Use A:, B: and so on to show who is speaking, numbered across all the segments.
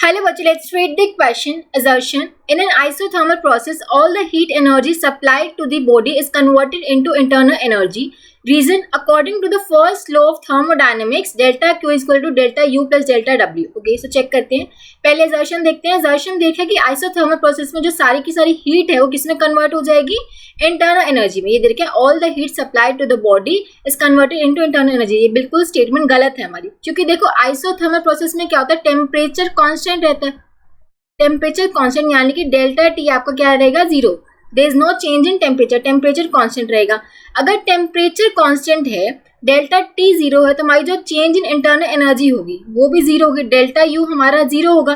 A: Hello bachcho, let's read the question. Assertion: in an isothermal process, all the heat energy supplied to the body is converted into internal energy. Reason: according to the first law of thermodynamics, delta Q is equal to delta U plus delta W. Okay, so check करते हैं. पहले assertion देखते हैं. assertion देखा कि isothermal process में जो सारी की सारी heat है वो किसमें convert हो जाएगी? internal energy में. ये देखिए all the heat supplied to the body is converted into internal energy. ये बिल्कुल statement गलत है हमारी, क्योंकि देखो isothermal process में क्या होता है, temperature constant रहता है. टेम्परेचर कांस्टेंट यानी कि डेल्टा टी आपका क्या रहेगा, zero. There is no change in temperature, temperature constant रहेगा. अगर टेम्परेचर कांस्टेंट है, डेल्टा टी जीरो है, तो हमारी जो चेंज इन इंटरनल एनर्जी होगी वो भी जीरो होगी. डेल्टा यू हमारा जीरो होगा,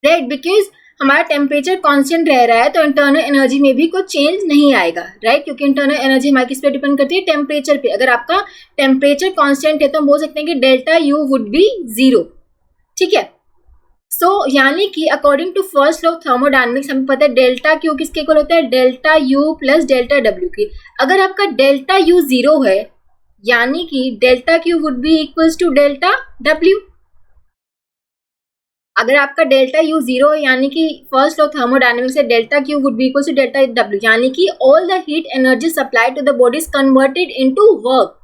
A: राइट, बिकॉज हमारा टेम्परेचर कांस्टेंट रह रहा है, तो इंटरनल एनर्जी में भी कुछ चेंज नहीं आएगा, राइट, क्योंकि इंटरनल एनर्जी हमारी किस पे डिपेंड करती है, टेम्परेचर पे. अगर आपका टेम्परेचर कांस्टेंट है तो हम बोल सकते हैं कि delta U would be zero. ठीक है. सो यानी कि according to first law of thermodynamics हमें पता है डेल्टा क्यू किसके इक्वल होता है, delta U plus delta W की. अगर आपका डेल्टा यू जीरो है यानी कि delta Q would be equals to delta W. अगर आपका डेल्टा यू जीरो है यानी कि फर्स्ट लॉ ऑफ थर्मोडायनेमिक्स से delta Q would be equals to delta W, यानी कि all the heat energy supplied to the body is converted into work.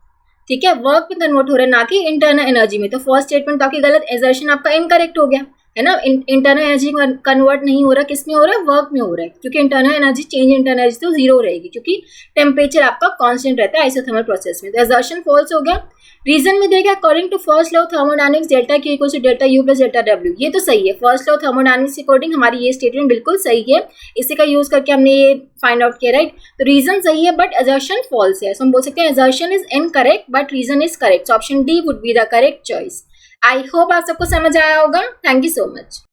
A: ठीक है, वर्क में कन्वर्ट हो रहा है ना कि इंटरनल एनर्जी में. तो फर्स्ट स्टेटमेंट तो आपकी गलत, एजर्शन आपका इनकरेक्ट हो गया है ना. इंटरनल एनर्जी कन्वर्ट नहीं हो रहा, किस में हो रहा है, वर्क में हो रहा है, क्योंकि internal energy change internal energy तो जीरो रहेगी, क्योंकि टेम्परेचर आपका कांस्टेंट रहता है आइसोथर्मल प्रोसेस में. तो एजर्शन फॉल्स हो गया. रीजन में देगा according to first law of thermodynamics delta Q equals to delta U plus delta W. ये तो सही है, फर्स्ट लॉ ऑफ थर्मोडायनेमिक्स के अकॉर्डिंग हमारी ये स्टेटमेंट बिल्कुल सही है. इसी का यूज करके हमने ये फाइंड आउट किया, राइट. तो रीजन सही है बट एजर्शन फॉल्स है. सो हम बोल सकते हैं assertion is incorrect but reason is correct. Option D would be the correct choice. I hope आप सबको समझ आया होगा. Thank you so much.